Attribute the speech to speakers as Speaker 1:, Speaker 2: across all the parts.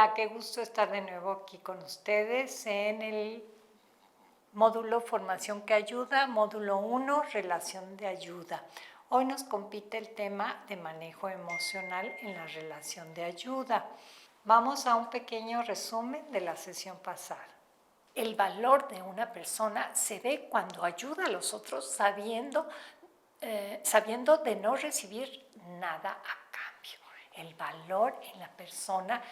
Speaker 1: Hola, qué gusto estar de nuevo aquí con ustedes en el módulo Formación que Ayuda, módulo 1, Relación de Ayuda. Hoy nos compite el tema de manejo emocional en la relación de ayuda. Vamos a un pequeño resumen de la sesión pasada. El valor de una persona se ve cuando ayuda a los otros sabiendo de no recibir nada a cambio. El valor en la persona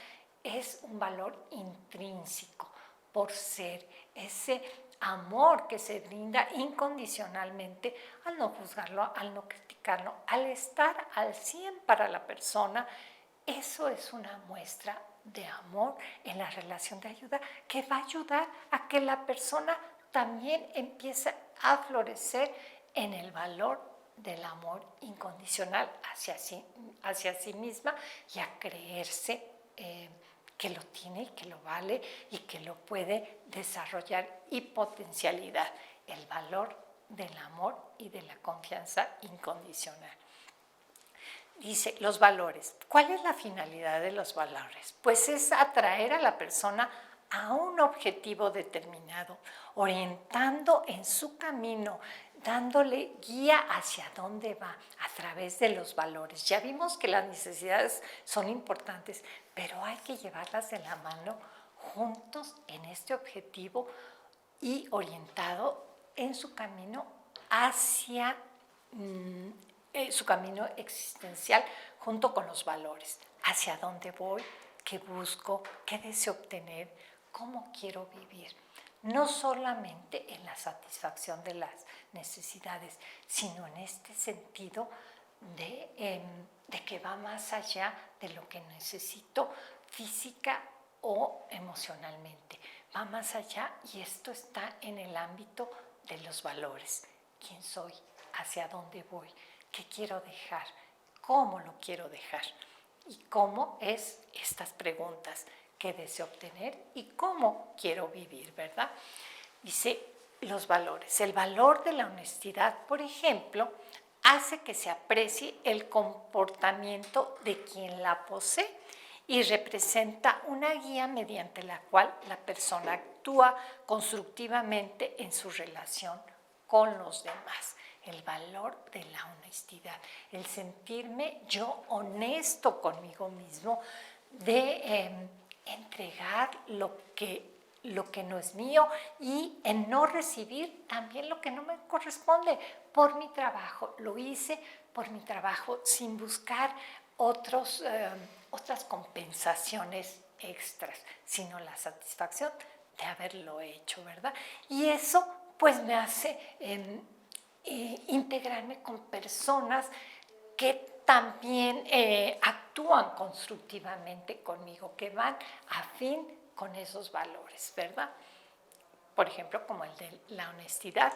Speaker 1: es un valor intrínseco por ser ese amor que se brinda incondicionalmente al no juzgarlo, al no criticarlo, al estar al 100 para la persona. Eso es una muestra de amor en la relación de ayuda que va a ayudar a que la persona también empiece a florecer en el valor del amor incondicional hacia sí misma y a creerse que lo tiene y que lo vale y que lo puede desarrollar y potencialidad, el valor del amor y de la confianza incondicional. Dice, los valores. ¿Cuál es la finalidad de los valores? Pues es atraer a la persona a un objetivo determinado, orientando en su camino, dándole guía hacia dónde va a través de los valores. Ya vimos que las necesidades son importantes, pero hay que llevarlas de la mano juntos en este objetivo y orientado en su camino hacia su camino existencial junto con los valores. Hacia dónde voy, qué busco, qué deseo obtener, cómo quiero vivir. No solamente en la satisfacción de las necesidades, sino en este sentido de que va más allá de lo que necesito física o emocionalmente. Va más allá y esto está en el ámbito de los valores. ¿Quién soy? ¿Hacia dónde voy? ¿Qué quiero dejar? ¿Cómo lo quiero dejar? Y cómo es estas preguntas que deseo obtener y cómo quiero vivir, ¿verdad? Dice los valores. El valor de la honestidad, por ejemplo, hace que se aprecie el comportamiento de quien la posee y representa una guía mediante la cual la persona actúa constructivamente en su relación con los demás. El valor de la honestidad, el sentirme yo honesto conmigo mismo, de entregar lo que no es mío y en no recibir también lo que no me corresponde por mi trabajo. Lo hice por mi trabajo sin buscar otras compensaciones extras, sino la satisfacción de haberlo hecho, ¿verdad? Y eso pues me hace integrarme con personas que también actúan constructivamente conmigo, que van a fin con esos valores, ¿verdad? Por ejemplo, como el de la honestidad.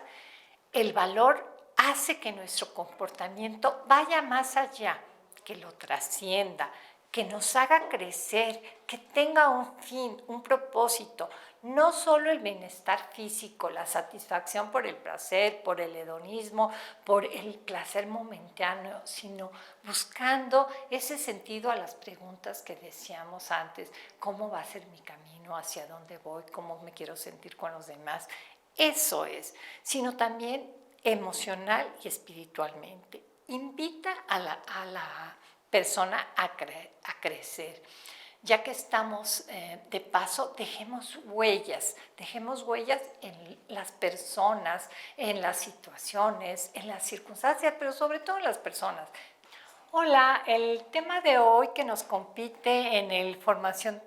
Speaker 1: El valor hace que nuestro comportamiento vaya más allá, que lo trascienda, que nos haga crecer, que tenga un fin, un propósito, no solo el bienestar físico, la satisfacción por el placer, por el hedonismo, por el placer momentáneo, sino buscando ese sentido a las preguntas que decíamos antes, ¿cómo va a ser mi camino? ¿Hacia dónde voy? ¿Cómo me quiero sentir con los demás? Eso es, sino también emocional y espiritualmente. Invita a la persona a crecer. Ya que estamos de paso, dejemos huellas en las personas, en las situaciones, en las circunstancias, pero sobre todo en las personas. Hola, el tema de hoy que nos compite en el formación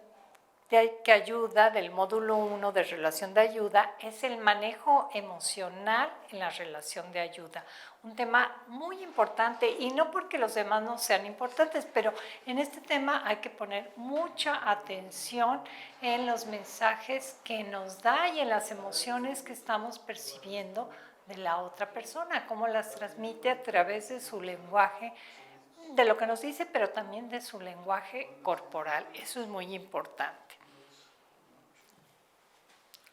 Speaker 1: que ayuda del módulo 1 de relación de ayuda es el manejo emocional en la relación de ayuda. Un tema muy importante y no porque los demás no sean importantes, pero en este tema hay que poner mucha atención en los mensajes que nos da y en las emociones que estamos percibiendo de la otra persona, cómo las transmite a través de su lenguaje, de lo que nos dice, pero también de su lenguaje corporal. Eso es muy importante.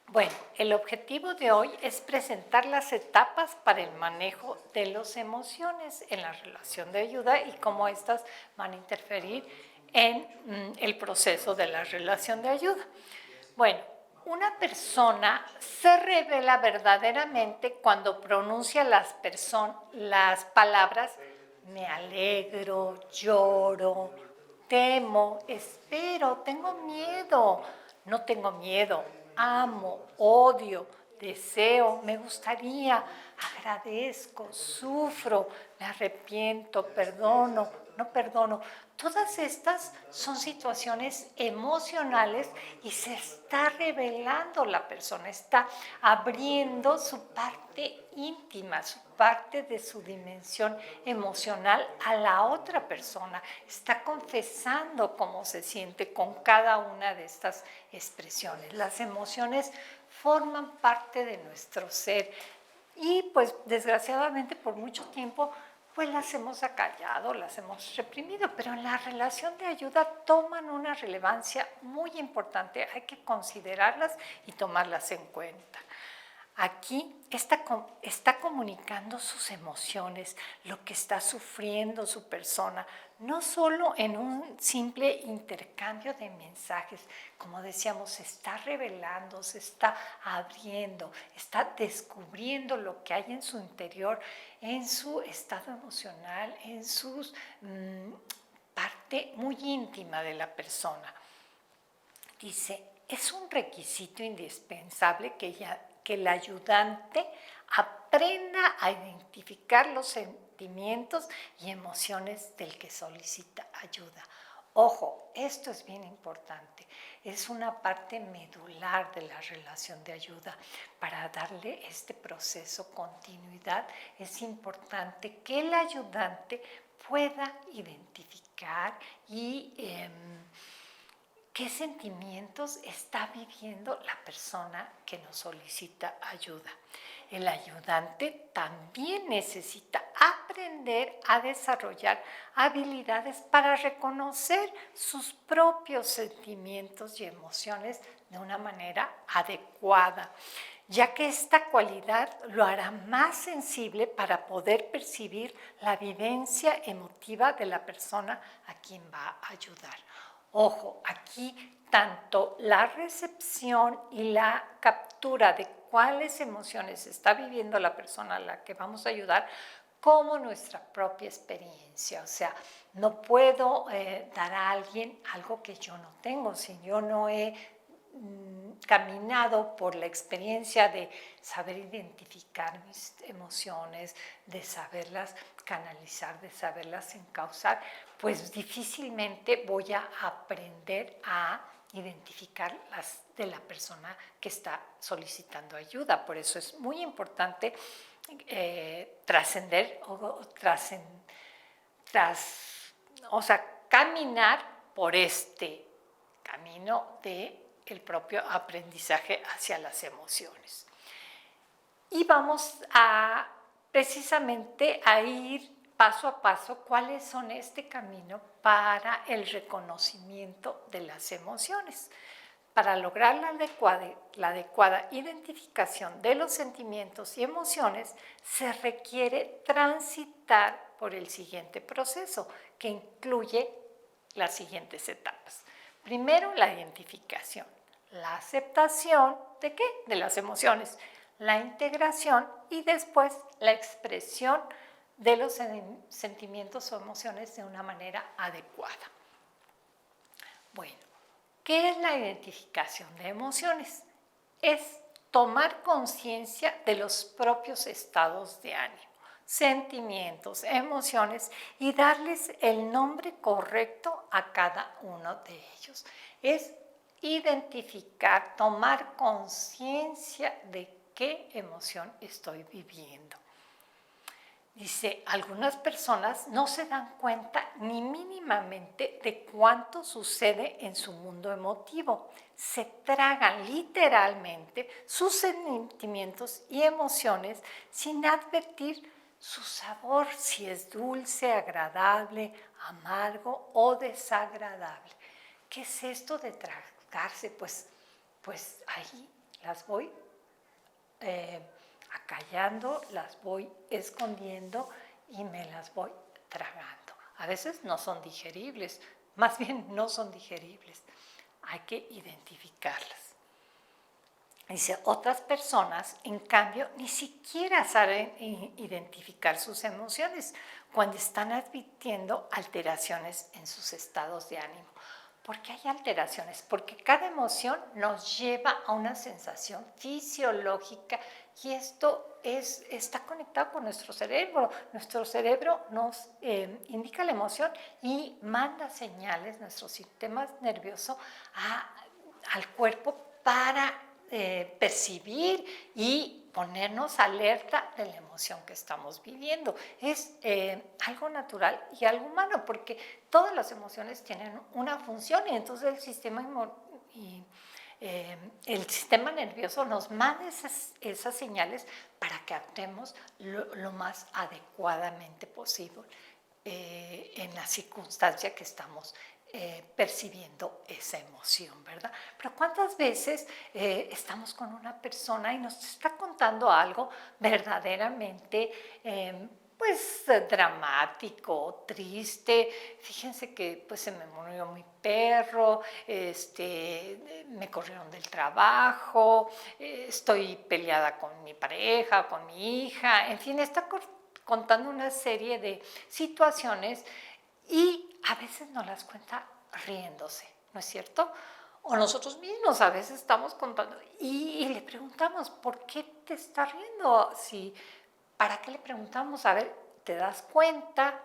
Speaker 1: Bueno, el objetivo de hoy es presentar las etapas para el manejo de las emociones en la relación de ayuda y cómo estas van a interferir en el proceso de la relación de ayuda. Bueno, una persona se revela verdaderamente cuando pronuncia las palabras me alegro, lloro, temo, espero, tengo miedo, no tengo miedo, amo, odio, deseo, me gustaría, agradezco, sufro, me arrepiento, perdono, no perdono. Todas estas son situaciones emocionales y se está revelando la persona, está abriendo su parte íntima, su parte de su dimensión emocional a la otra persona, está confesando cómo se siente con cada una de estas expresiones. Las emociones forman parte de nuestro ser y pues desgraciadamente por mucho tiempo pues las hemos acallado, las hemos reprimido, pero en la relación de ayuda toman una relevancia muy importante, hay que considerarlas y tomarlas en cuenta. Aquí está comunicando sus emociones, lo que está sufriendo su persona, no solo en un simple intercambio de mensajes, como decíamos, se está revelando, se está abriendo, está descubriendo lo que hay en su interior, en su estado emocional, en su parte muy íntima de la persona. Dice, es un requisito indispensable que el ayudante aprenda a identificar los sentimientos y emociones del que solicita ayuda. Ojo, esto es bien importante, es una parte medular de la relación de ayuda. Para darle este proceso continuidad, es importante que el ayudante pueda identificar y qué sentimientos está viviendo la persona que nos solicita ayuda. El ayudante también necesita aprender a desarrollar habilidades para reconocer sus propios sentimientos y emociones de una manera adecuada, ya que esta cualidad lo hará más sensible para poder percibir la vivencia emotiva de la persona a quien va a ayudar. Ojo, aquí tanto la recepción y la captura de cuáles emociones está viviendo la persona a la que vamos a ayudar, como nuestra propia experiencia. O sea, no puedo dar a alguien algo que yo no tengo, si yo no he caminado por la experiencia de saber identificar mis emociones, de saberlas canalizar, de saberlas encauzar, pues difícilmente voy a aprender a identificar las de la persona que está solicitando ayuda. Por eso es muy importante trascender o sea, caminar por este camino de el propio aprendizaje hacia las emociones. Y vamos a precisamente a ir paso a paso cuáles son este camino para el reconocimiento de las emociones. Para lograr la adecuada identificación de los sentimientos y emociones, se requiere transitar por el siguiente proceso, que incluye las siguientes etapas. Primero, la identificación, la aceptación ¿de qué? De las emociones, la integración y después la expresión de los sentimientos o emociones de una manera adecuada. Bueno, ¿qué es la identificación de emociones? Es tomar conciencia de los propios estados de ánimo, sentimientos, emociones y darles el nombre correcto a cada uno de ellos. Es identificar, tomar conciencia de qué emoción estoy viviendo. Dice, algunas personas no se dan cuenta ni mínimamente de cuánto sucede en su mundo emotivo. Se tragan literalmente sus sentimientos y emociones sin advertir su sabor, si es dulce, agradable, amargo o desagradable. ¿Qué es esto de tragarse? Pues ahí las voy acallando, las voy escondiendo y me las voy tragando. A veces no son digeribles, más bien no son digeribles. Hay que identificarlas. Dice, otras personas, en cambio, ni siquiera saben identificar sus emociones cuando están advirtiendo alteraciones en sus estados de ánimo. ¿Por qué hay alteraciones? Porque cada emoción nos lleva a una sensación fisiológica y esto está conectado con nuestro cerebro. Nuestro cerebro nos indica la emoción y manda señales, nuestro sistema nervioso, al cuerpo para percibir y ponernos alerta de la emoción que estamos viviendo. Es algo natural y algo humano, porque todas las emociones tienen una función y entonces el sistema nervioso nos manda esas señales para que actuemos lo más adecuadamente posible en la circunstancia que estamos percibiendo esa emoción, ¿verdad? Pero ¿cuántas veces estamos con una persona y nos está contando algo verdaderamente pues dramático, triste? Fíjense que pues se me murió mi perro, me corrieron del trabajo, estoy peleada con mi pareja, con mi hija, en fin, está contando una serie de situaciones y a veces nos las cuenta riéndose, ¿no es cierto? O nosotros mismos a veces estamos contando y le preguntamos, ¿por qué te estás riendo? ¿Para qué le preguntamos? A ver, ¿te das cuenta?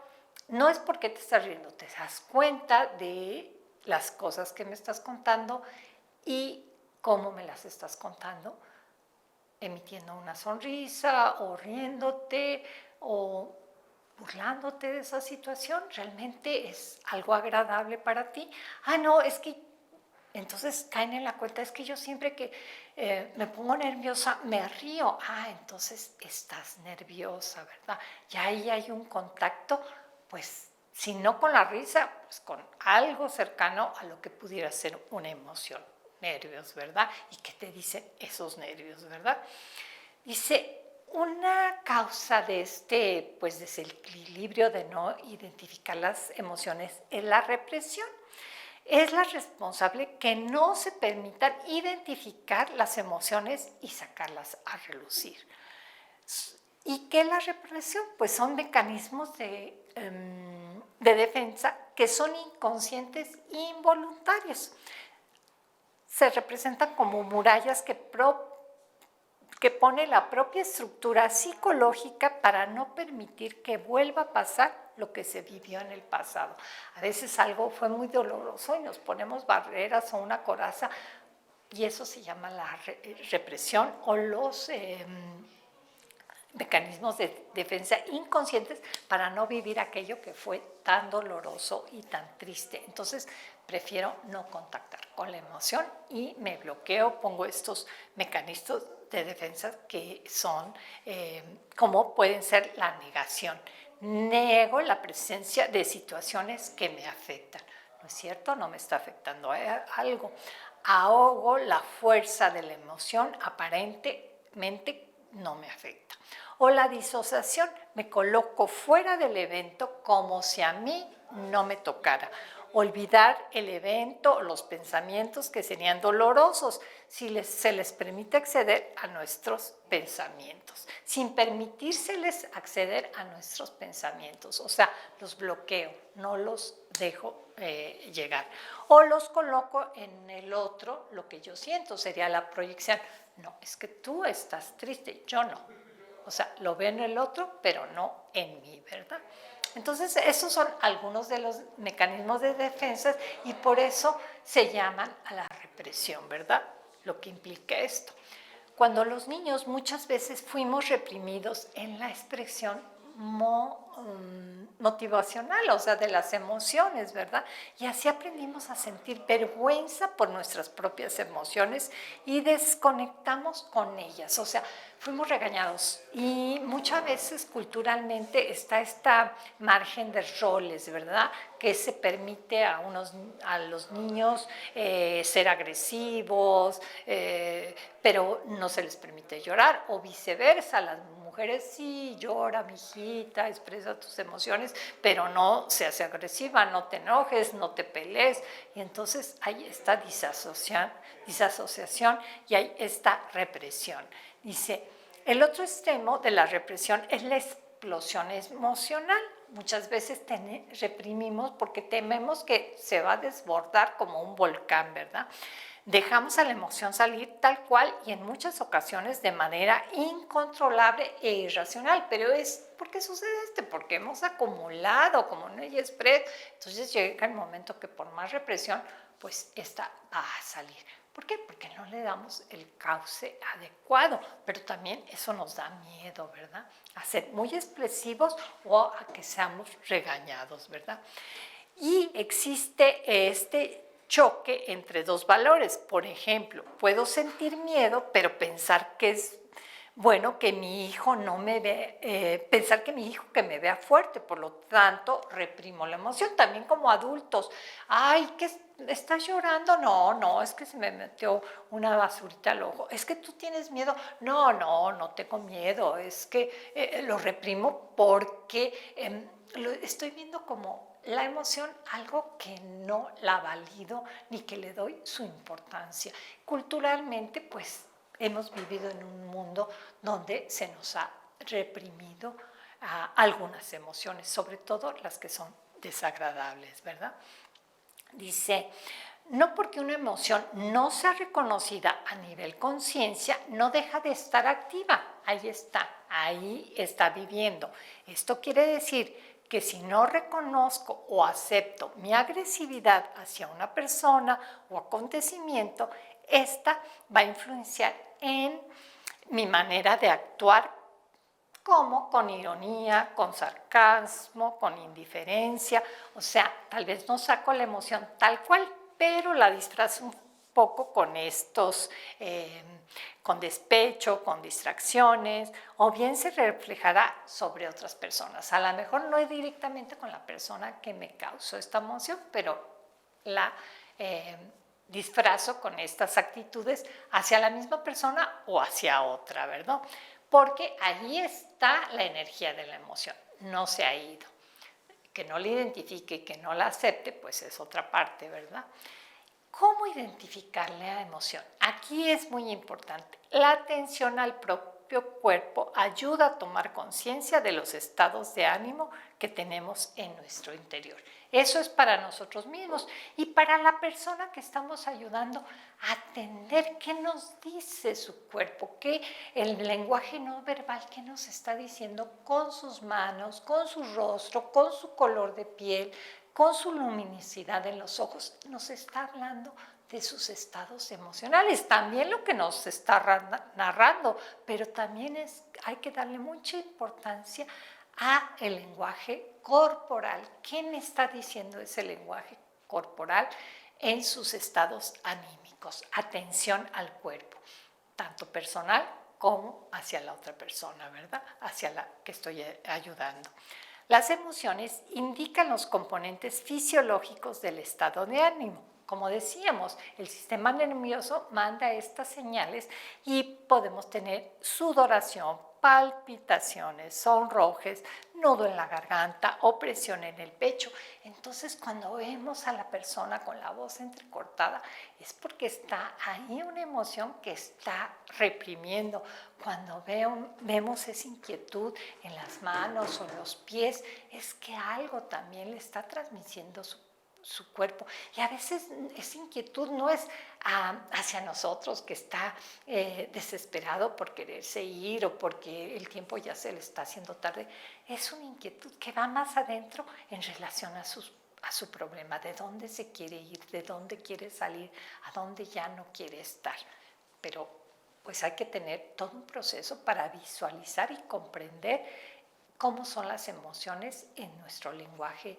Speaker 1: No es por qué te estás riendo, te das cuenta de las cosas que me estás contando y cómo me las estás contando, emitiendo una sonrisa o riéndote o burlándote de esa situación. ¿Realmente es algo agradable para ti? No, es que entonces caen en la cuenta, es que yo siempre que me pongo nerviosa me río. Entonces estás nerviosa, ¿verdad? Y ahí hay un contacto, pues si no con la risa, pues con algo cercano a lo que pudiera ser una emoción, nervios, ¿verdad? ¿Y qué te dicen esos nervios, verdad? Dice, una causa de pues desequilibrio de no identificar las emociones es la represión. Es la responsable que no se permitan identificar las emociones y sacarlas a relucir. ¿Y qué es la represión? Pues son mecanismos de defensa que son inconscientes e involuntarios. Se representan como murallas que pone la propia estructura psicológica para no permitir que vuelva a pasar lo que se vivió en el pasado. A veces algo fue muy doloroso y nos ponemos barreras o una coraza y eso se llama la represión o los mecanismos de defensa inconscientes para no vivir aquello que fue tan doloroso y tan triste. Entonces prefiero no contactar con la emoción y me bloqueo, pongo estos mecanismos de defensa que son como pueden ser la negación. Niego la presencia de situaciones que me afectan. ¿No es cierto? No me está afectando algo. Ahogo la fuerza de la emoción, aparentemente no me afecta. O la disociación, me coloco fuera del evento como si a mí no me tocara. Olvidar el evento o los pensamientos que serían dolorosos si se les permite acceder a nuestros pensamientos, sin permitírseles acceder a nuestros pensamientos. O sea, los bloqueo, no los dejo llegar. O los coloco en el otro, lo que yo siento sería la proyección. No, es que tú estás triste, yo no. O sea, lo veo en el otro, pero no en mí, ¿verdad? Entonces, esos son algunos de los mecanismos de defensa y por eso se llaman a la represión, ¿verdad? Lo que implica esto. Cuando los niños muchas veces fuimos reprimidos en la expresión motivacional, o sea, de las emociones, ¿verdad? Y así aprendimos a sentir vergüenza por nuestras propias emociones y desconectamos con ellas, o sea, fuimos regañados y muchas veces culturalmente está esta margen de roles, ¿verdad? Que se permite a los niños ser agresivos, pero no se les permite llorar o viceversa, las mujeres mujeres sí, llora, mijita, expresa tus emociones, pero no seas agresiva, no te enojes, no te pelees. Y entonces hay esta disasociación y hay esta represión. Dice, el otro extremo de la represión es la explosión emocional. Muchas veces reprimimos porque tememos que se va a desbordar como un volcán, ¿verdad? Dejamos a la emoción salir tal cual y en muchas ocasiones de manera incontrolable e irracional. Pero ¿por qué sucede esto? Porque hemos acumulado como un express. Entonces llega el momento que por más represión, pues esta va a salir. ¿Por qué? Porque no le damos el cauce adecuado, pero también eso nos da miedo, ¿verdad? A ser muy expresivos o a que seamos regañados, ¿verdad? Y existe este choque entre dos valores. Por ejemplo, puedo sentir miedo, pero pensar que es bueno que mi hijo no me ve, pensar que mi hijo que me vea fuerte, por lo tanto reprimo la emoción. También como adultos, ay, ¿qué estás llorando? No, es que se me metió una basurita al ojo. Es que tú tienes miedo. No tengo miedo. Es que lo reprimo porque lo estoy viendo como la emoción, algo que no la valido ni que le doy su importancia. Culturalmente, pues hemos vivido en un mundo donde se nos ha reprimido algunas emociones, sobre todo las que son desagradables, ¿verdad? Dice, no porque una emoción no sea reconocida a nivel conciencia, no deja de estar activa. Ahí está viviendo. Esto quiere decir que si no reconozco o acepto mi agresividad hacia una persona o acontecimiento, esta va a influenciar en mi manera de actuar, como con ironía, con sarcasmo, con indiferencia. O sea, tal vez no saco la emoción tal cual, pero la disfrazo un poco con con despecho, con distracciones, o bien se reflejará sobre otras personas. A lo mejor no es directamente con la persona que me causó esta emoción, pero la disfrazo con estas actitudes hacia la misma persona o hacia otra, ¿verdad? Porque ahí está la energía de la emoción, no se ha ido. Que no la identifique y que no la acepte, pues es otra parte, ¿verdad? ¿Cómo identificar la emoción? Aquí es muy importante. La atención al propio cuerpo ayuda a tomar conciencia de los estados de ánimo que tenemos en nuestro interior. Eso es para nosotros mismos y para la persona que estamos ayudando a atender qué nos dice su cuerpo, qué el lenguaje no verbal que nos está diciendo con sus manos, con su rostro, con su color de piel, con su luminosidad en los ojos, nos está hablando de sus estados emocionales, también lo que nos está narrando, pero también hay que darle mucha importancia a el lenguaje corporal. ¿Qué me está diciendo ese lenguaje corporal en sus estados anímicos? Atención al cuerpo, tanto personal como hacia la otra persona, ¿verdad? Hacia la que estoy ayudando. Las emociones indican los componentes fisiológicos del estado de ánimo. Como decíamos, el sistema nervioso manda estas señales y podemos tener sudoración, palpitaciones, sonrojes, nudo en la garganta, opresión en el pecho. Entonces, cuando vemos a la persona con la voz entrecortada, es porque está ahí una emoción que está reprimiendo. Cuando vemos esa inquietud en las manos o en los pies, es que algo también le está transmitiendo su cuerpo. Y a veces esa inquietud no es hacia nosotros, que está desesperado por quererse ir o porque el tiempo ya se le está haciendo tarde. Es una inquietud que va más adentro en relación a su problema, de dónde se quiere ir, de dónde quiere salir, a dónde ya no quiere estar. Pero pues hay que tener todo un proceso para visualizar y comprender cómo son las emociones en nuestro lenguaje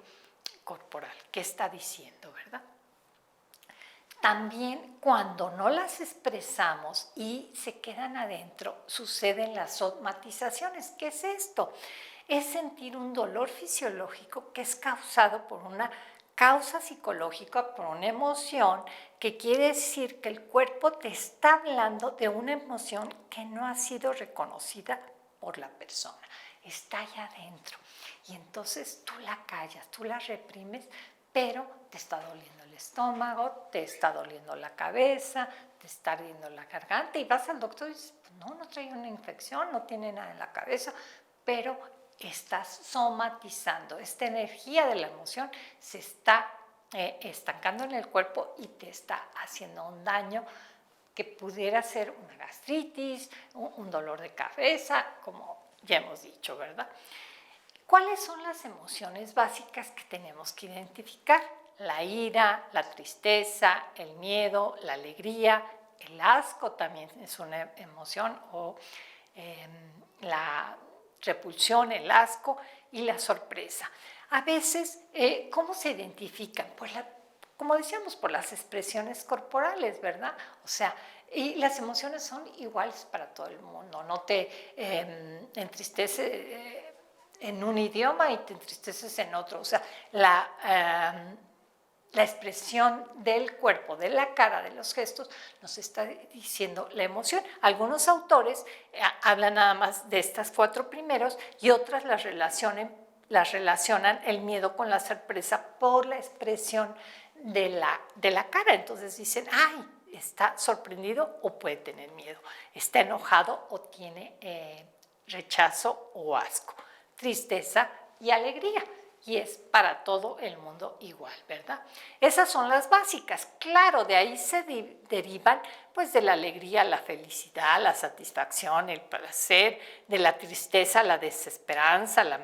Speaker 1: corporal. ¿Qué está diciendo, verdad? También cuando no las expresamos y se quedan adentro, suceden las somatizaciones. ¿Qué es esto? Es sentir un dolor fisiológico que es causado por una causa psicológica, por una emoción, que quiere decir que el cuerpo te está hablando de una emoción que no ha sido reconocida por la persona, está allá adentro. Y entonces tú la callas, tú la reprimes, pero te está doliendo el estómago, te está doliendo la cabeza, te está ardiendo la garganta y vas al doctor y dices, pues no trae una infección, no tiene nada en la cabeza, pero estás somatizando. Esta energía de la emoción se está estancando en el cuerpo y te está haciendo un daño que pudiera ser una gastritis, un dolor de cabeza, como ya hemos dicho, ¿verdad? ¿Cuáles son las emociones básicas que tenemos que identificar? La ira, la tristeza, el miedo, la alegría, el asco también es una emoción, o la repulsión, el asco y la sorpresa. A veces, ¿cómo se identifican? Pues como decíamos, por las expresiones corporales, ¿verdad? O sea, y las emociones son iguales para todo el mundo, no te entristece en un idioma y te entristeces en otro. O sea, la expresión del cuerpo, de la cara, de los gestos, nos está diciendo la emoción. Algunos autores hablan nada más de estas 4 primeros y otras las relacionan el miedo con la sorpresa por la expresión de la cara. Entonces dicen, ay, está sorprendido o puede tener miedo, está enojado o tiene rechazo o asco, tristeza y alegría. Y es para todo el mundo igual, ¿verdad? Esas son las básicas. Claro, de ahí se derivan pues de la alegría, la felicidad, la satisfacción, el placer, de la tristeza, la desesperanza, la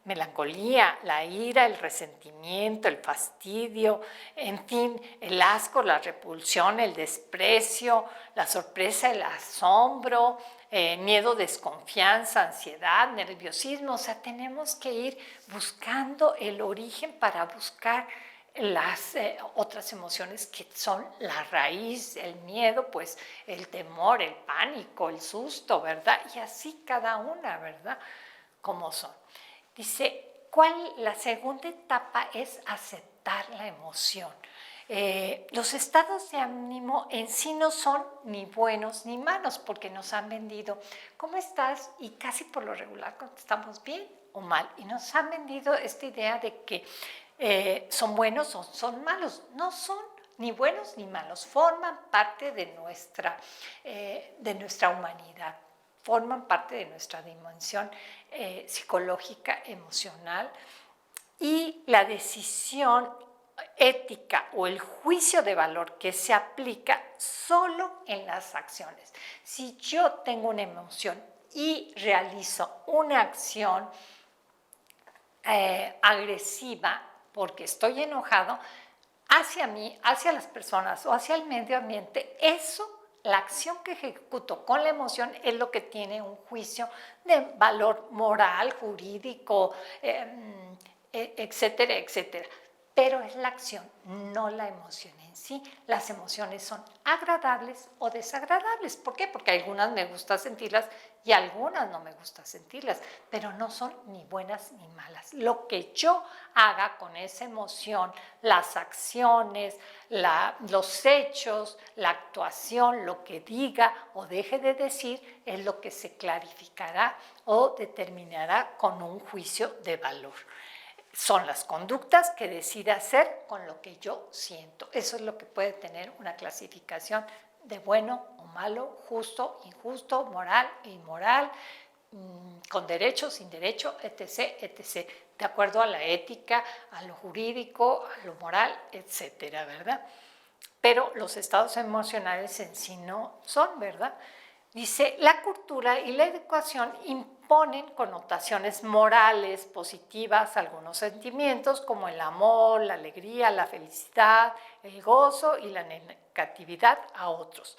Speaker 1: melancolía, la ira, el resentimiento, el fastidio, en fin, el asco, la repulsión, el desprecio, la sorpresa, el asombro, miedo, desconfianza, ansiedad, nerviosismo. O sea, tenemos que ir buscando el origen para buscar las otras emociones que son la raíz, el miedo, pues el temor, el pánico, el susto, ¿verdad? Y así cada una, ¿verdad? Como son. Dice, la segunda etapa es aceptar la emoción. Los estados de ánimo en sí no son ni buenos ni malos, porque nos han vendido, ¿cómo estás? Y casi por lo regular contestamos bien o mal. Y nos han vendido esta idea de que son buenos o son malos. No son ni buenos ni malos, forman parte de nuestra humanidad, forman parte de nuestra dimensión psicológica, emocional, y la decisión ética o el juicio de valor que se aplica solo en las acciones. Si yo tengo una emoción y realizo una acción agresiva porque estoy enojado hacia mí, hacia las personas o hacia el medio ambiente, la acción que ejecuto con la emoción es lo que tiene un juicio de valor moral, jurídico, etcétera, etcétera. Pero es la acción, no la emoción en sí. Las emociones son agradables o desagradables. ¿Por qué? Porque algunas me gusta sentirlas y algunas no me gusta sentirlas, pero no son ni buenas ni malas. Lo que yo haga con esa emoción, las acciones, los hechos, la actuación, lo que diga o deje de decir, es lo que se clarificará o determinará con un juicio de valor. Son las conductas que decida hacer con lo que yo siento. Eso es lo que puede tener una clasificación de bueno o malo, justo, injusto, moral, inmoral, con derecho, sin derecho, etc., etc., de acuerdo a la ética, a lo jurídico, a lo moral, etcétera, ¿verdad? Pero los estados emocionales en sí no son, ¿verdad? Dice, la cultura y la educación imponen connotaciones morales positivas a algunos sentimientos como el amor, la alegría, la felicidad, el gozo y la negatividad a otros.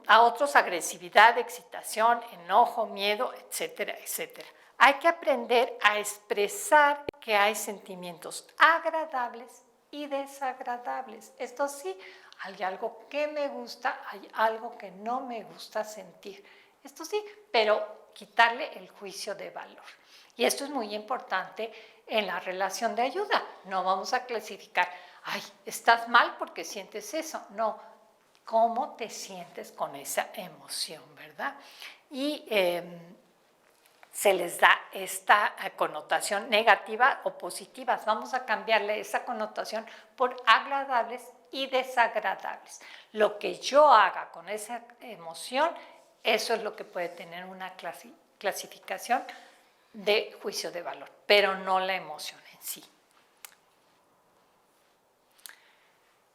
Speaker 1: A otros agresividad, excitación, enojo, miedo, etcétera, etcétera. Hay que aprender a expresar que hay sentimientos agradables y desagradables. Esto sí, hay algo que me gusta, hay algo que no me gusta sentir. Esto sí, pero quitarle el juicio de valor. Y esto es muy importante en la relación de ayuda. No vamos a clasificar, ay, estás mal porque sientes eso. No, cómo te sientes con esa emoción, ¿verdad? Y se les da esta connotación negativa o positiva. Vamos a cambiarle esa connotación por agradables y desagradables. Lo que yo haga con esa emoción, eso es lo que puede tener una clasificación de juicio de valor, pero no la emoción en sí.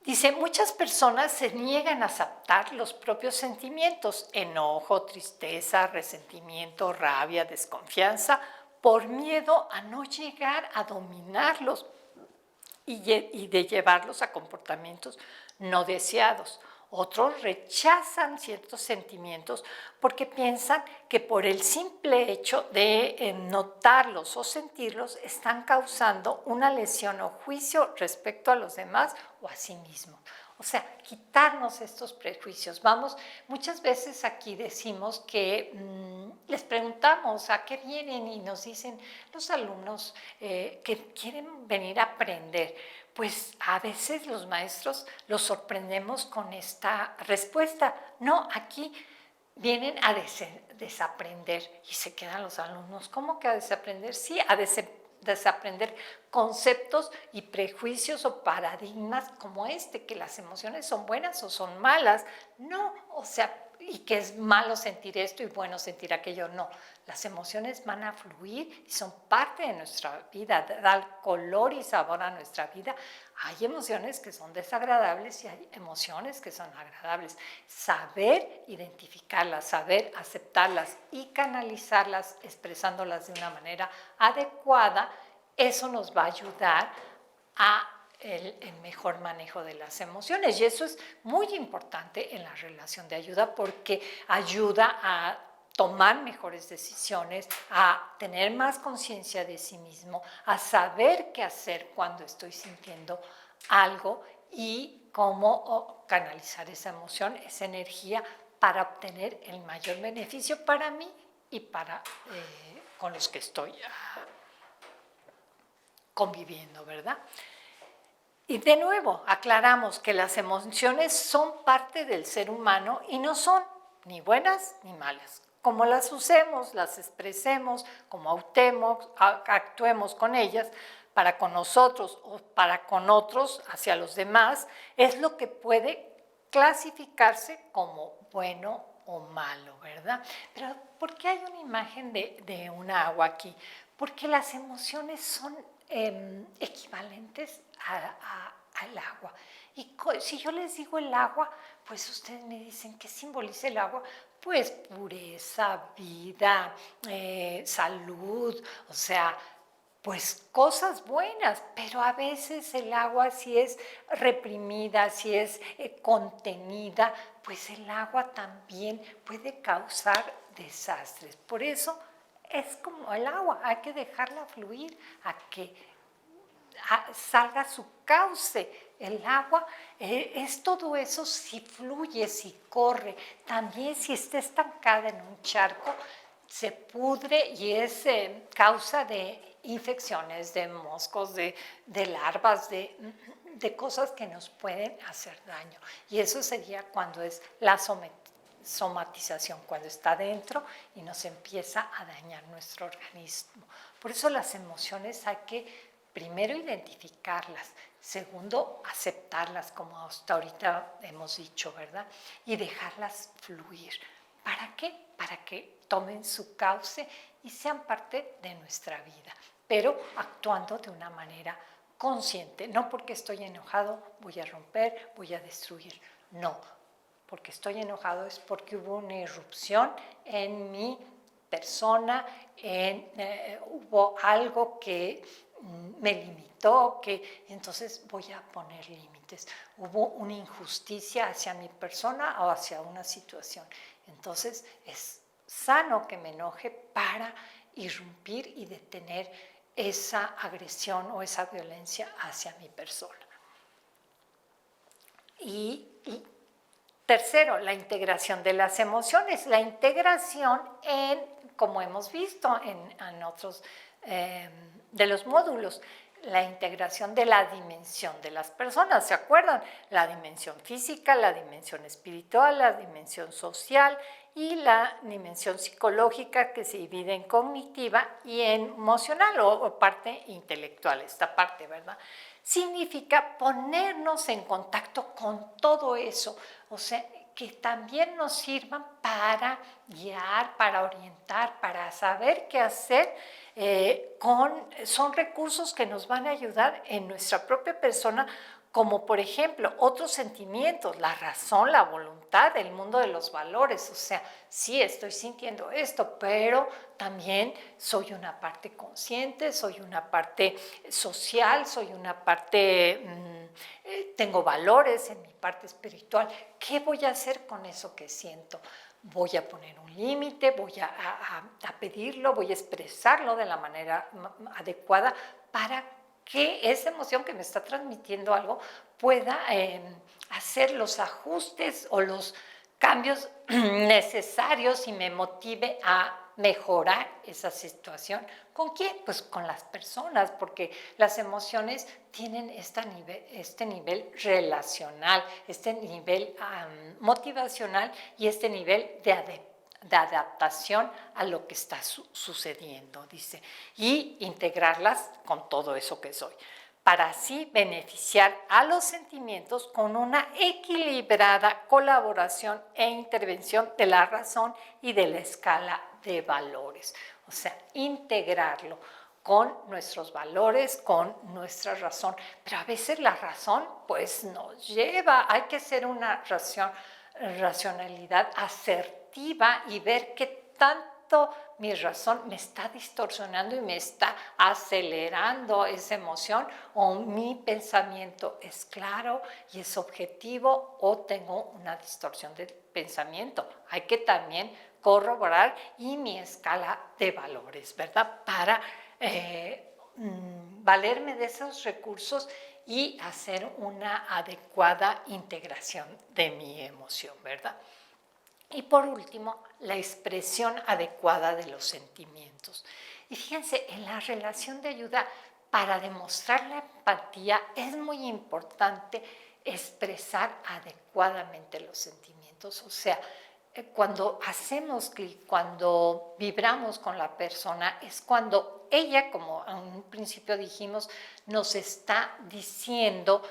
Speaker 1: Dice, muchas personas se niegan a aceptar los propios sentimientos, enojo, tristeza, resentimiento, rabia, desconfianza, por miedo a no llegar a dominarlos y de llevarlos a comportamientos no deseados. Otros rechazan ciertos sentimientos porque piensan que por el simple hecho de notarlos o sentirlos están causando una lesión o juicio respecto a los demás o a sí mismos. O sea, quitarnos estos prejuicios. Muchas veces aquí decimos que les preguntamos a qué vienen y nos dicen los alumnos que quieren venir a aprender. Pues a veces los maestros los sorprendemos con esta respuesta. No, aquí vienen a desaprender y se quedan los alumnos. ¿Cómo que a desaprender? Sí, a desaprender conceptos y prejuicios o paradigmas como que las emociones son buenas o son malas. No, o sea, y que es malo sentir esto y bueno sentir aquello. No, las emociones van a fluir y son parte de nuestra vida, dan color y sabor a nuestra vida. Hay emociones que son desagradables y hay emociones que son agradables. Saber identificarlas, saber aceptarlas y canalizarlas, expresándolas de una manera adecuada, eso nos va a ayudar a el mejor manejo de las emociones. Y eso es muy importante en la relación de ayuda porque ayuda a tomar mejores decisiones, a tener más conciencia de sí mismo, a saber qué hacer cuando estoy sintiendo algo y cómo canalizar esa emoción, esa energía para obtener el mayor beneficio para mí y para con los que estoy conviviendo, ¿verdad? Y de nuevo, aclaramos que las emociones son parte del ser humano y no son ni buenas ni malas. Como las usemos, las expresemos, como actuemos con ellas, para con nosotros o para con otros, hacia los demás, es lo que puede clasificarse como bueno o malo, ¿verdad? Pero ¿por qué hay una imagen de un agua aquí? Porque las emociones son equivalentes al agua. Y si yo les digo el agua, pues ustedes me dicen, ¿qué simboliza el agua? Pues pureza, vida, salud, o sea, pues cosas buenas, pero a veces el agua si es reprimida, si es contenida, pues el agua también puede causar desastres. Por eso es como el agua, hay que dejarla fluir a que salga su cauce. El agua es todo eso si fluye, si corre. También si está estancada en un charco, se pudre y es causa de infecciones, de moscos, de larvas, de cosas que nos pueden hacer daño. Y eso sería cuando es la somatización, cuando está dentro y nos empieza a dañar nuestro organismo. Por eso las emociones hay que primero identificarlas, segundo aceptarlas como hasta ahorita hemos dicho, ¿verdad? Y dejarlas fluir. ¿Para qué? Para que tomen su cauce y sean parte de nuestra vida, pero actuando de una manera consciente. No porque estoy enojado voy a romper, voy a destruir. No, porque estoy enojado es porque hubo una irrupción en mi persona, hubo algo que me limitó, que entonces voy a poner límites. Hubo una injusticia hacia mi persona o hacia una situación. Entonces es sano que me enoje para irrumpir y detener esa agresión o esa violencia hacia mi persona. Y tercero, la integración de las emociones. La integración como hemos visto en otros de los módulos, la integración de la dimensión de las personas, ¿se acuerdan? La dimensión física, la dimensión espiritual, la dimensión social y la dimensión psicológica, que se divide en cognitiva y en emocional o parte intelectual, esta parte, ¿verdad? Significa ponernos en contacto con todo eso, o sea, que también nos sirvan para guiar, para orientar, para saber qué hacer. Son recursos que nos van a ayudar en nuestra propia persona, como por ejemplo otros sentimientos, la razón, la voluntad, el mundo de los valores. O sea, sí estoy sintiendo esto, pero también soy una parte consciente, soy una parte social, soy una parte, tengo valores en mi parte espiritual. ¿Qué voy a hacer con eso que siento? Voy a poner un límite, voy a pedirlo, voy a expresarlo de la manera adecuada para que esa emoción que me está transmitiendo algo pueda hacer los ajustes o los cambios necesarios y me motive a mejorar esa situación. ¿Con quién? Pues con las personas, porque las emociones tienen este nivel relacional, este nivel motivacional y este nivel de adaptación a lo que está sucediendo, dice, y integrarlas con todo eso que soy, para así beneficiar a los sentimientos con una equilibrada colaboración e intervención de la razón y de la escala de valores. O sea, integrarlo con nuestros valores, con nuestra razón. Pero a veces la razón pues nos lleva, hay que ser una racionalidad asertiva y ver qué tanto mi razón me está distorsionando y me está acelerando esa emoción, o mi pensamiento es claro y es objetivo, o tengo una distorsión del pensamiento. Hay que también corroborar y mi escala de valores, ¿verdad? Para valerme de esos recursos y hacer una adecuada integración de mi emoción, ¿verdad? Y por último, la expresión adecuada de los sentimientos. Y fíjense, en la relación de ayuda, para demostrar la empatía es muy importante expresar adecuadamente los sentimientos. O sea, cuando hacemos clic, cuando vibramos con la persona, es cuando ella, como en un principio dijimos, nos está diciendo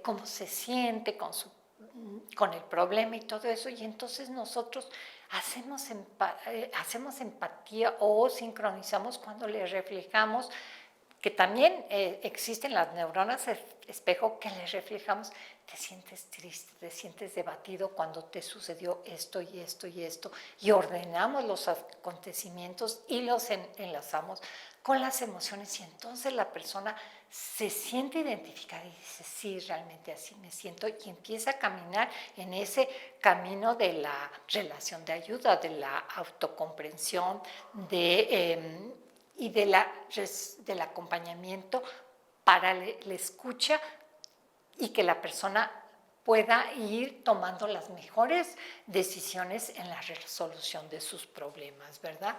Speaker 1: cómo se siente con el problema y todo eso, y entonces nosotros hacemos empatía o sincronizamos cuando le reflejamos, que también existen las neuronas espejo, que le reflejamos: te sientes triste, te sientes debatido cuando te sucedió esto y esto y esto, y ordenamos los acontecimientos y los enlazamos con las emociones, y entonces la persona se siente identificada y dice: sí, realmente así me siento, y empieza a caminar en ese camino de la relación de ayuda, de la autocomprensión, y del acompañamiento para la escucha, y que la persona pueda ir tomando las mejores decisiones en la resolución de sus problemas, ¿verdad?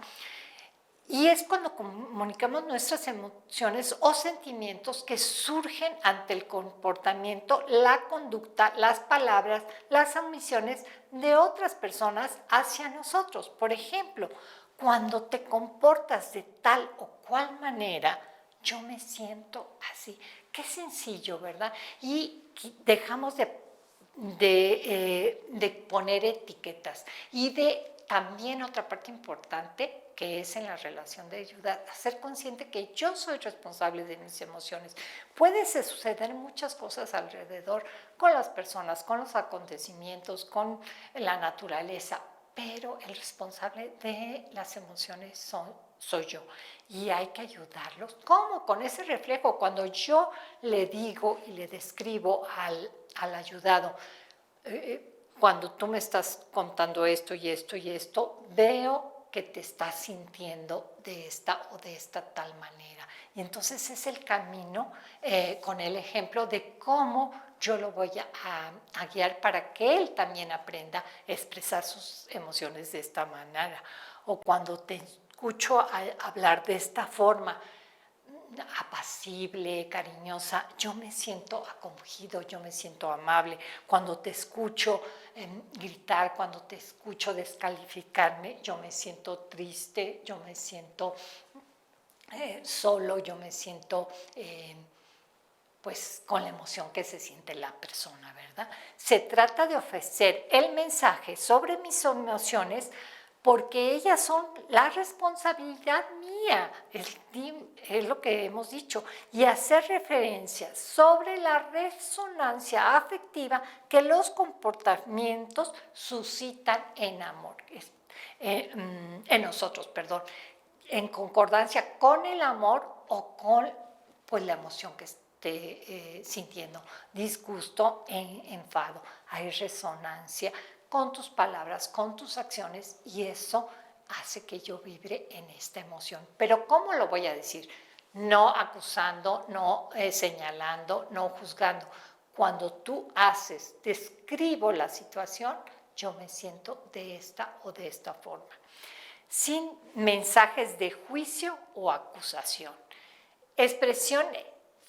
Speaker 1: Y es cuando comunicamos nuestras emociones o sentimientos que surgen ante el comportamiento, la conducta, las palabras, las omisiones de otras personas hacia nosotros. Por ejemplo, cuando te comportas de tal o cual manera, yo me siento así. Qué sencillo, ¿verdad? Y dejamos de poner etiquetas y de también otra parte importante, que es en la relación de ayuda, ser consciente que yo soy responsable de mis emociones. Puede suceder muchas cosas alrededor, con las personas, con los acontecimientos, con la naturaleza, pero el responsable de las emociones soy yo, y hay que ayudarlos. ¿Cómo? Con ese reflejo. Cuando yo le digo y le describo al ayudado, cuando tú me estás contando esto y esto y esto, veo que te estás sintiendo de esta o de esta tal manera. Y entonces es el camino, con el ejemplo de cómo yo lo voy a guiar para que él también aprenda a expresar sus emociones de esta manera. O cuando te escucho hablar de esta forma, apacible, cariñosa, yo me siento acogido, yo me siento amable. Cuando te escucho gritar, cuando te escucho descalificarme, yo me siento triste, yo me siento solo, yo me siento pues con la emoción que se siente la persona, ¿verdad? Se trata de ofrecer el mensaje sobre mis emociones porque ellas son la responsabilidad mía, es lo que hemos dicho, y hacer referencia sobre la resonancia afectiva que los comportamientos suscitan en nosotros, perdón, en concordancia con el amor o con pues, la emoción que esté sintiendo, disgusto, enfado. Hay resonancia con tus palabras, con tus acciones, y eso hace que yo vibre en esta emoción. Pero ¿cómo lo voy a decir? No acusando, no señalando, no juzgando. Cuando tú describo la situación, yo me siento de esta o de esta forma, sin mensajes de juicio o acusación. Expresión,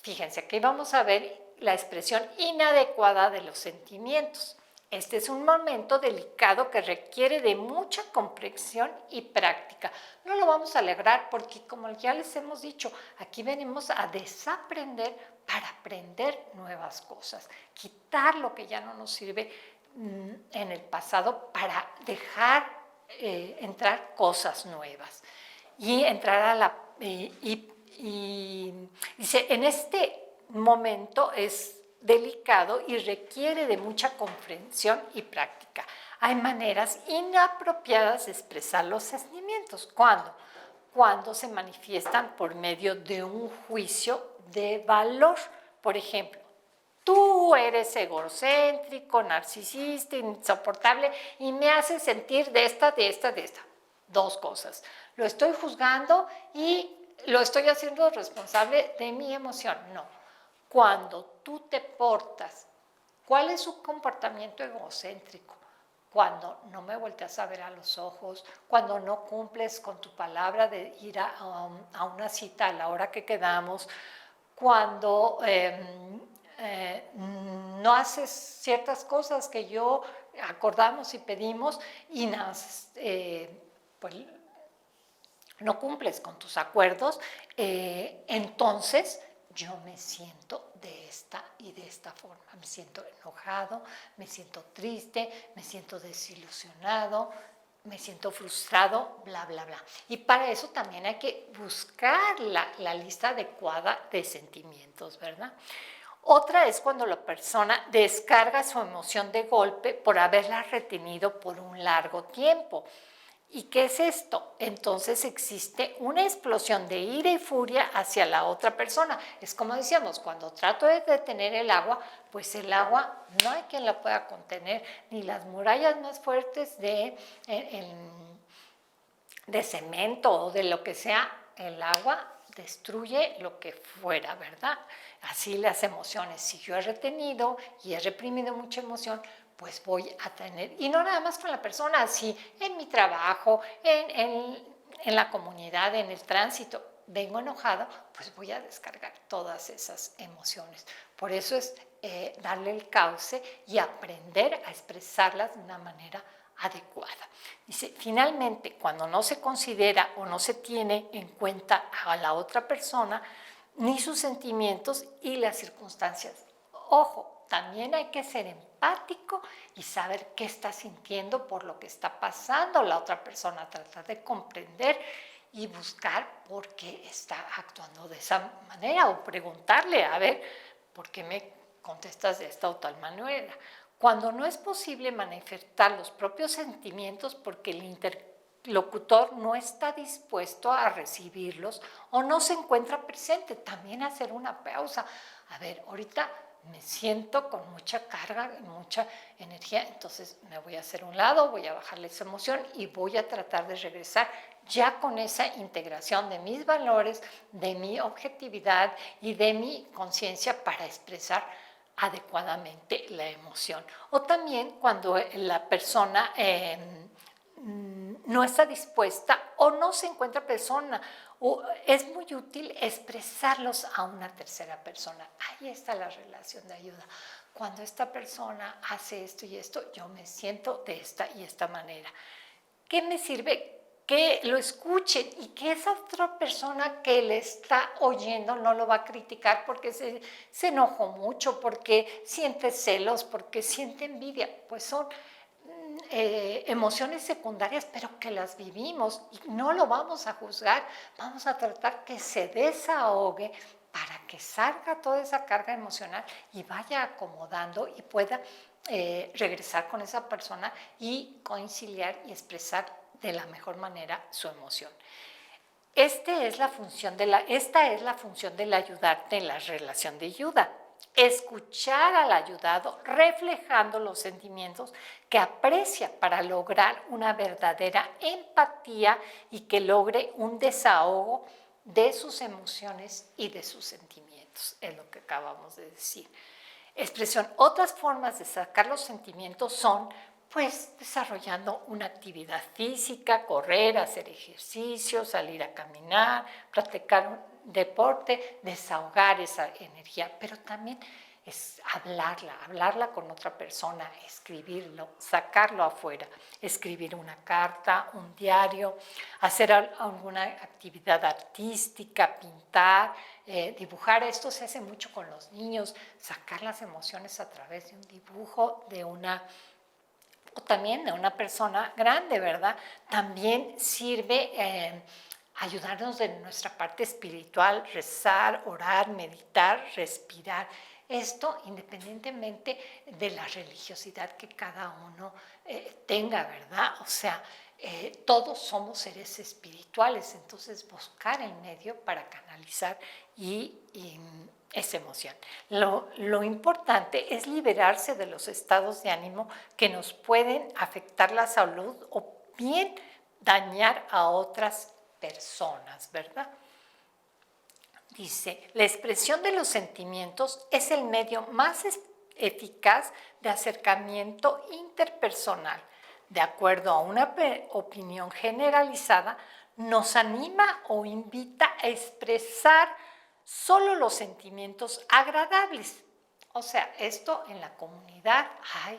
Speaker 1: fíjense, aquí vamos a ver la expresión inadecuada de los sentimientos. Este es un momento delicado que requiere de mucha comprensión y práctica. No lo vamos a lograr porque, como ya les hemos dicho, aquí venimos a desaprender para aprender nuevas cosas, quitar lo que ya no nos sirve en el pasado para dejar entrar cosas nuevas y entrar a la... dice, en este momento es delicado y requiere de mucha comprensión y práctica. Hay maneras inapropiadas de expresar los sentimientos. ¿Cuándo? Cuando se manifiestan por medio de un juicio de valor. Por ejemplo, tú eres egocéntrico, narcisista, insoportable y me haces sentir de esta. Dos cosas. Lo estoy juzgando y lo estoy haciendo responsable de mi emoción. No. Cuando tú te portas, ¿cuál es su comportamiento egocéntrico? Cuando no me volteas a ver a los ojos, cuando no cumples con tu palabra de ir a una cita a la hora que quedamos, cuando no haces ciertas cosas que yo acordamos y pedimos y pues, no cumples con tus acuerdos, entonces yo me siento de esta y de esta forma. Me siento enojado, me siento triste, me siento desilusionado, me siento frustrado, bla, bla, bla. Y para eso también hay que buscar la lista adecuada de sentimientos, ¿verdad? Otra es cuando la persona descarga su emoción de golpe por haberla retenido por un largo tiempo. ¿Y qué es esto? Entonces existe una explosión de ira y furia hacia la otra persona. Es como decíamos, cuando trato de detener el agua, pues el agua no hay quien la pueda contener, ni las murallas más fuertes de cemento o de lo que sea, el agua destruye lo que fuera, ¿verdad? Así las emociones. Si yo he retenido y he reprimido mucha emoción, pues voy a tener, y no nada más con la persona, así en mi trabajo, en la comunidad, en el tránsito, vengo enojado, pues voy a descargar todas esas emociones. Por eso es darle el cauce y aprender a expresarlas de una manera adecuada. Dice, finalmente, cuando no se considera o no se tiene en cuenta a la otra persona, ni sus sentimientos y las circunstancias. Ojo, también hay que ser empático y saber qué está sintiendo por lo que está pasando la otra persona, tratar de comprender y buscar por qué está actuando de esa manera o preguntarle, a ver, ¿por qué me contestas de esta o tal manera? Cuando no es posible manifestar los propios sentimientos porque el interlocutor no está dispuesto a recibirlos o no se encuentra presente, también hacer una pausa. A ver, ahorita me siento con mucha carga, mucha energía, entonces me voy a hacer un lado, voy a bajarle esa emoción y voy a tratar de regresar ya con esa integración de mis valores, de mi objetividad y de mi conciencia para expresar adecuadamente la emoción. O también cuando la persona no está dispuesta o no se encuentra persona, o es muy útil expresarlos a una tercera persona. Ahí está la relación de ayuda. Cuando esta persona hace esto y esto, yo me siento de esta y esta manera. ¿Qué me sirve? Que lo escuchen y que esa otra persona que le está oyendo no lo va a criticar porque se enojó mucho, porque siente celos, porque siente envidia. Pues son emociones secundarias, pero que las vivimos y no lo vamos a juzgar. Vamos a tratar que se desahogue para que salga toda esa carga emocional y vaya acomodando y pueda regresar con esa persona y conciliar y expresar de la mejor manera su emoción. Esta es la función del ayudarte en la relación de ayuda. Escuchar al ayudado reflejando los sentimientos que aprecia para lograr una verdadera empatía y que logre un desahogo de sus emociones y de sus sentimientos, es lo que acabamos de decir. Expresión. Otras formas de sacar los sentimientos son, pues, desarrollando una actividad física, correr, hacer ejercicio, salir a caminar, practicar un deporte, desahogar esa energía, pero también es hablarla con otra persona, escribirlo, sacarlo afuera, escribir una carta, un diario, hacer alguna actividad artística, pintar, dibujar. Esto se hace mucho con los niños, sacar las emociones a través de un dibujo, o también de una persona grande, ¿verdad? También sirve ayudarnos de nuestra parte espiritual, rezar, orar, meditar, respirar. Esto independientemente de la religiosidad que cada uno tenga, ¿verdad? O sea, todos somos seres espirituales, entonces buscar el medio para canalizar y esa emoción. Lo importante es liberarse de los estados de ánimo que nos pueden afectar la salud o bien dañar a otras personas, ¿verdad? Dice, la expresión de los sentimientos es el medio más eficaz de acercamiento interpersonal. De acuerdo a una opinión generalizada, nos anima o invita a expresar solo los sentimientos agradables. O sea, esto en la comunidad,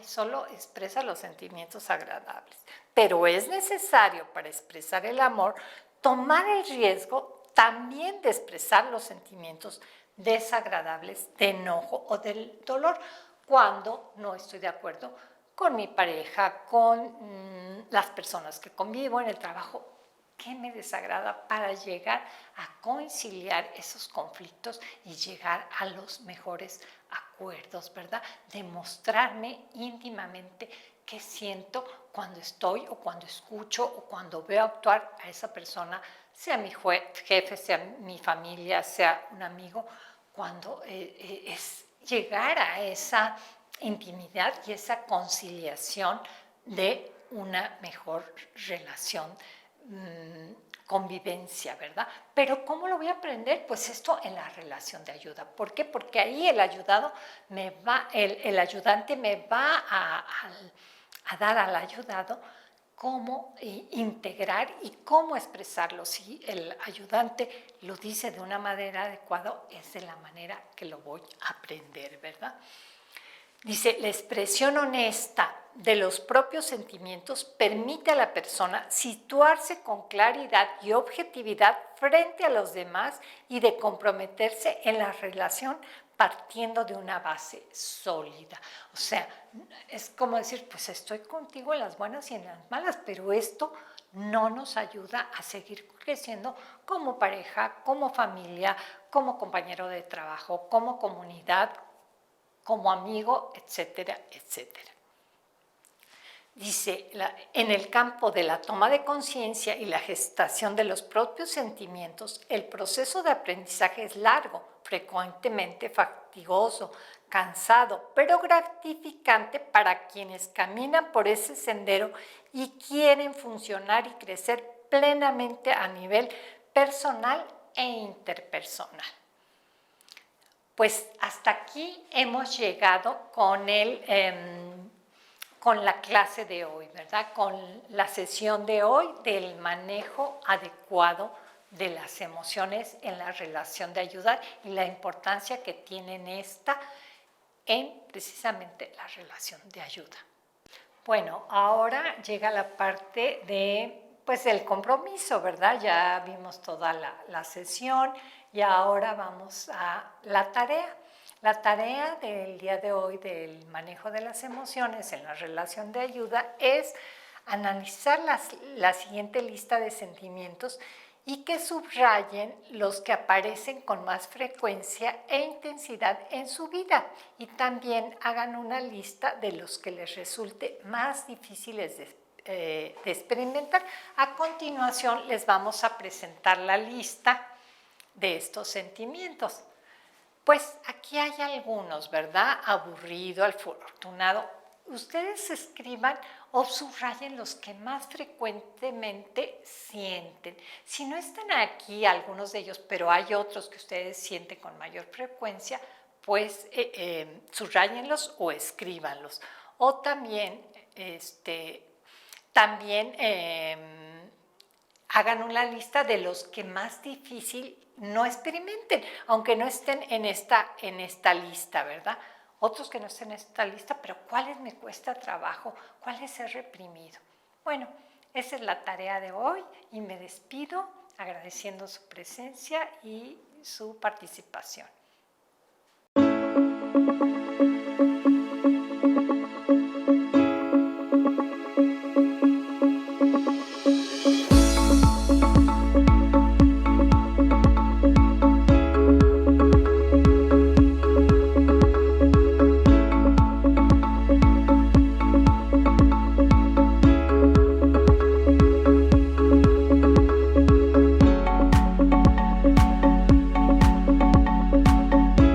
Speaker 1: solo expresa los sentimientos agradables. Pero es necesario para expresar el amor tomar el riesgo también de expresar los sentimientos desagradables de enojo o del dolor cuando no estoy de acuerdo con mi pareja, con las personas que convivo en el trabajo. ¿Qué me desagrada para llegar a conciliar esos conflictos y llegar a los mejores acuerdos, ¿verdad? Demostrarme íntimamente qué siento cuando estoy o cuando escucho o cuando veo actuar a esa persona, sea mi jefe, sea mi familia, sea un amigo, cuando es llegar a esa intimidad y esa conciliación de una mejor relación, convivencia, ¿verdad? Pero ¿cómo lo voy a aprender? Pues esto en la relación de ayuda. ¿Por qué? Porque ahí el ayudante me va a dar al ayudado cómo integrar y cómo expresarlo. Si el ayudante lo dice de una manera adecuada, es de la manera que lo voy a aprender, ¿verdad? Dice, la expresión honesta de los propios sentimientos permite a la persona situarse con claridad y objetividad frente a los demás y de comprometerse en la relación partiendo de una base sólida. O sea, es como decir, pues estoy contigo en las buenas y en las malas, pero esto no nos ayuda a seguir creciendo como pareja, como familia, como compañero de trabajo, como comunidad, como amigo, etcétera, etcétera. Dice, en el campo de la toma de conciencia y la gestación de los propios sentimientos, el proceso de aprendizaje es largo, frecuentemente fatigoso, cansado, pero gratificante para quienes caminan por ese sendero y quieren funcionar y crecer plenamente a nivel personal e interpersonal. Pues hasta aquí hemos llegado con con la clase de hoy, ¿verdad? Con la sesión de hoy del manejo adecuado de las emociones en la relación de ayudar y la importancia que tienen esta en precisamente la relación de ayuda. Bueno, ahora llega la parte de, pues, el compromiso, ¿verdad? Ya vimos toda la sesión y ahora vamos a la tarea. La tarea del día de hoy del manejo de las emociones en la relación de ayuda es analizar la siguiente lista de sentimientos y que subrayen los que aparecen con más frecuencia e intensidad en su vida y también hagan una lista de los que les resulte más difíciles de experimentar. A continuación les vamos a presentar la lista de estos sentimientos. Pues aquí hay algunos, ¿verdad? Aburrido, afortunado. Ustedes escriban o subrayen los que más frecuentemente sienten. Si no están aquí algunos de ellos, pero hay otros que ustedes sienten con mayor frecuencia, pues subrayenlos o escríbanlos. O también, hagan una lista de los que más difícil no experimenten, aunque no estén en esta lista, ¿verdad? Otros que no estén en esta lista, pero ¿cuáles me cuesta trabajo? ¿Cuáles he reprimido? Bueno, esa es la tarea de hoy y me despido agradeciendo su presencia y su participación.